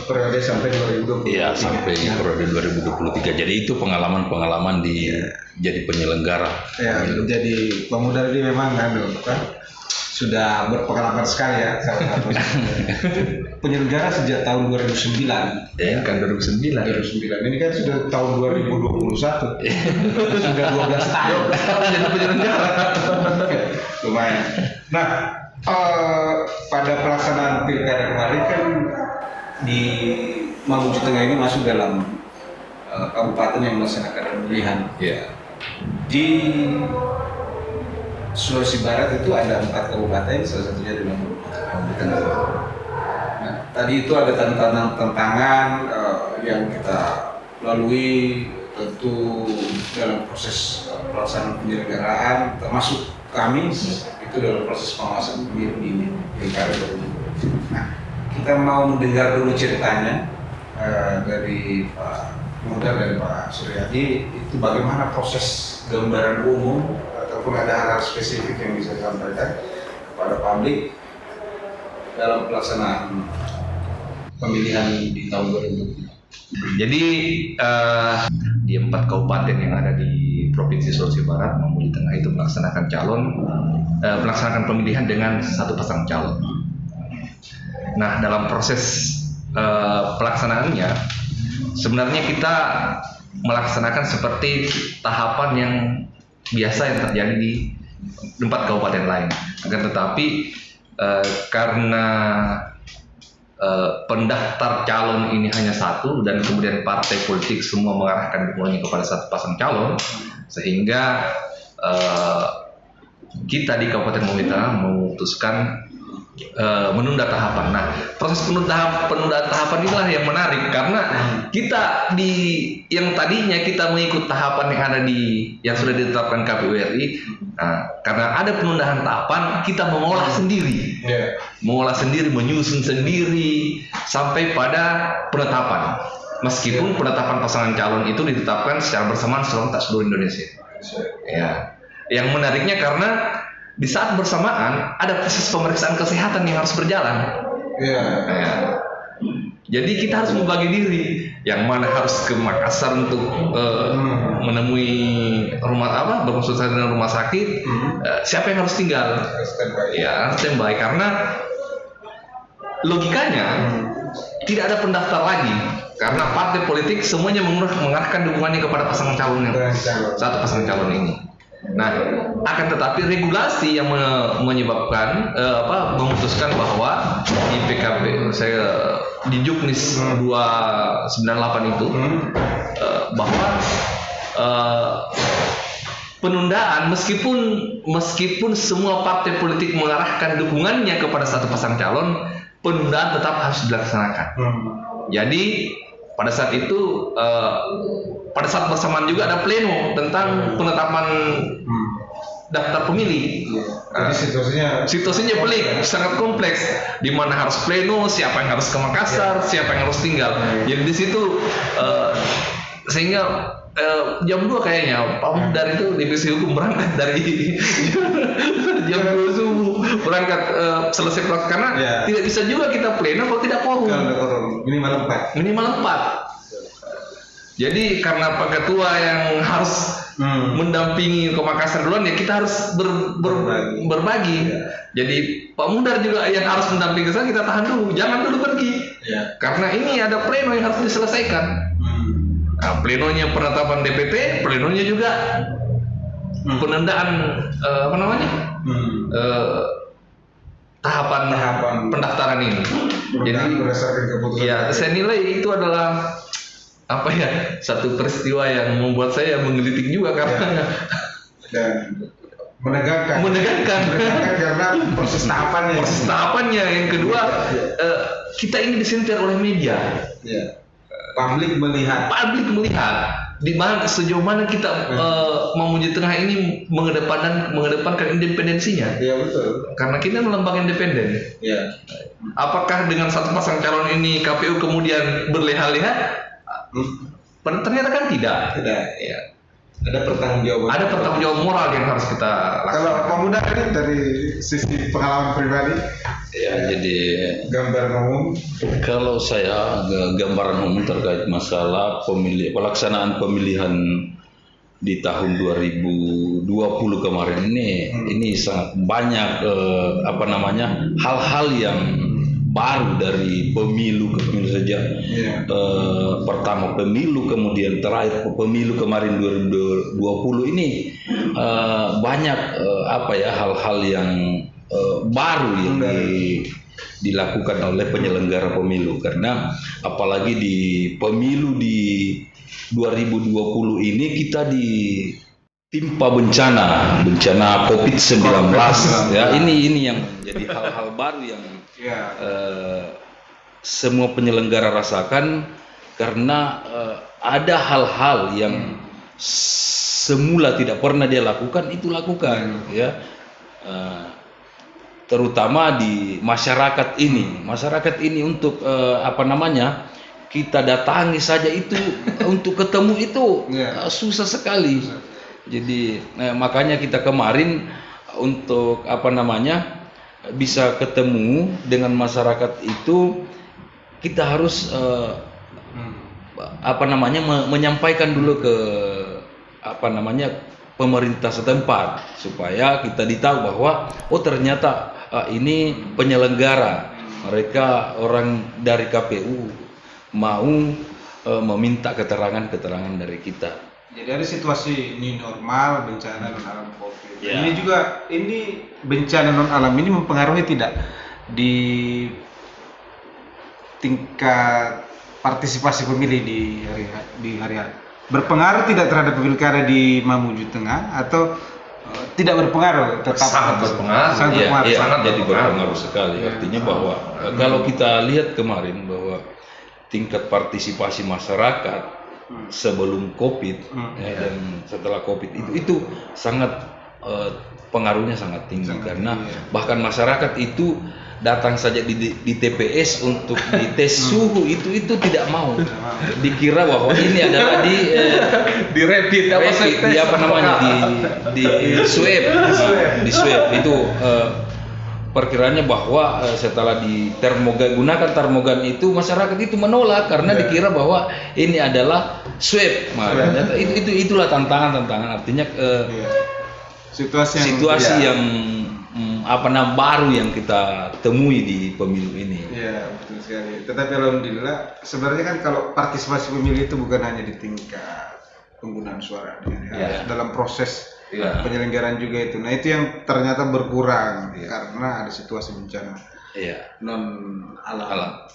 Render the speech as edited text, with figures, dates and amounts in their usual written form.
periode sampai 2023. Iya, sampai periode 2023. Jadi itu pengalaman-pengalaman di jadi penyelenggara. Ya, jadi pemuda ini memang sudah berpengalaman sekali ya. Salah satu penyelenggara sejak tahun 2009. Ya, kan 2009. Ini kan sudah tahun 2021. Sudah 12 tahun Jadi penyelenggara. Lumayan. Nah, pada pelaksanaan pilkada kemarin kan di Mamuju Tengah ini masuk dalam kabupaten yang melaksanakan pemilihan. Ya. Di Sulawesi Barat itu ada 4 kabupaten, salah satunya di Mamuju Tengah. Nah, tadi itu ada tantangan yang kita lalui tentu dalam proses pelaksanaan penyelenggaraan, termasuk kami itu dalam proses pengawasan pemilu di pilkada 2020. Nah, kita mau mendengar dulu ceritanya dari Pak Muda, dari Pak Suryadi, itu bagaimana proses gambaran umum ataupun ada hal-hal spesifik yang bisa disampaikan kepada publik dalam pelaksanaan pemilihan di tahun 2020. Jadi di 4 kabupaten yang ada di Provinsi Sulawesi Barat, Mamuju Tengah itu melaksanakan pemilihan dengan 1 pasang calon. Nah, dalam proses pelaksanaannya sebenarnya kita melaksanakan seperti tahapan yang biasa yang terjadi di 4 kabupaten lain. Akan tetapi karena pendaftar calon ini hanya 1 dan kemudian partai politik semua mengarahkan dukungannya kepada 1 pasang calon, sehingga kita di Kabupaten Mamuju Tengah memutuskan menunda tahapan. Nah, proses penundaan tahapan inilah yang menarik karena kita yang tadinya kita mengikut tahapan yang ada yang sudah ditetapkan KPU RI. Nah, karena ada penundaan tahapan, kita mengolah sendiri, menyusun sendiri sampai pada penetapan. Meskipun penetapan pasangan calon itu ditetapkan secara bersamaan seluruh Indonesia. Ya, yang menariknya karena di saat bersamaan ada proses pemeriksaan kesehatan yang harus berjalan. Ya. Jadi kita harus membagi diri, yang mana harus ke Makassar untuk menemui berkonsultasi dengan rumah sakit, siapa yang harus tinggal? Ya, standby karena logikanya tidak ada pendaftar lagi karena partai politik semuanya mengarahkan dukungannya kepada pasangan calon yang 1 pasangan calon ini. Nah, akan tetapi regulasi yang menyebabkan memutuskan bahwa di PKP di Juknis 298 itu bahwa penundaan meskipun semua partai politik mengarahkan dukungannya kepada 1 pasang calon, penundaan tetap harus dilaksanakan. Jadi pada saat itu pada saat bersamaan juga ada pleno tentang penetapan daftar pemilih. Jadi situasinya pelik, sangat kompleks, di mana harus pleno, siapa yang harus ke Makassar, siapa yang harus tinggal. Jadi di situ sehingga jam 2 kayaknya Pak Muhdar itu divisi hukum berangkat dari jam 2 subuh berangkat selesai pelaksanaan karena tidak bisa juga kita pleno kalau tidak quorum. Minimal 4. Jadi karena Pak Ketua yang harus mendampingi ke Makassar duluan, ya kita harus berbagi. Jadi Pak Muhdar juga yang harus mendampingi ke sana, kita tahan dulu, jangan dulu pergi. Karena ini ada pleno yang harus diselesaikan. Nah, plenonya penetapan DPT, plenonya juga penundaan tahapan pendaftaran ini. Jadi ya saya nilai itu adalah satu peristiwa yang membuat saya menggelitik juga karena dan menegangkan karena proses tahapannya. Yang kedua, kita ini disentir oleh media. Publik melihat di mana sejauh mana kita Mamuju Tengah ini mengedepankan independensinya. Iya, betul. Karena kita lembaga independen. Apakah dengan 1 pasang calon ini KPU kemudian berleha-leha? Ternyata kan tidak. Ya. Ada pertanggungjawaban. Ada pertanggungjawab moral yang harus kita Kalau lakukan. pemuda ini dari sisi pengalaman pribadi, Ya, jadi gambaran umum, kalau saya gambaran umum terkait masalah pelaksanaan pemilihan di tahun 2020 kemarin ini sangat banyak hal-hal yang baru dari pemilu ke pemilu saja. Pertama pemilu, kemudian terakhir pemilu kemarin 2020 ini banyak hal-hal yang baru yang dilakukan oleh penyelenggara pemilu, karena apalagi di pemilu di 2020 ini kita ditimpa bencana COVID-19 ya, ini yang menjadi hal-hal baru yang semua penyelenggara rasakan, karena ada hal-hal yang semula tidak pernah dia lakukan, itu lakukan ya. Terutama di masyarakat ini untuk kita datangi saja itu untuk ketemu itu susah sekali. Jadi makanya kita kemarin untuk bisa ketemu dengan masyarakat itu, kita harus menyampaikan dulu ke pemerintah setempat, supaya kita ditahu bahwa ternyata ini penyelenggara, mereka orang dari KPU mau meminta keterangan dari kita. Jadi ada situasi new normal, bencana non alam COVID. Ya. Ini bencana non alam ini mempengaruhi tidak di tingkat partisipasi pemilih di hari-hari? Berpengaruh tidak terhadap pilkada di Mamuju Tengah, atau tidak berpengaruh? Tetap Sangat berpengaruh. Sangat jadi berpengaruh sekali. Artinya bahwa kalau kita lihat kemarin bahwa tingkat partisipasi masyarakat sebelum COVID dan setelah COVID itu sangat pengaruhnya sangat tinggi, karena bahkan masyarakat itu datang saja di TPS untuk dites suhu itu tidak mau. Dikira bahwa ini adalah di rapid di swab itu perkiraannya bahwa setelah gunakan termogan itu, masyarakat itu menolak karena dikira bahwa ini adalah swab. Makanya itulah tantangan artinya situasi yang baru yang kita temui di pemilu ini. Ya, betul sekali. Tetapi alhamdulillah, sebenarnya kan kalau partisipasi pemilih itu bukan hanya di tingkat penggunaan suara, dalam proses penyelenggaraan juga itu. Nah, itu yang ternyata berkurang karena ada situasi bencana non alam.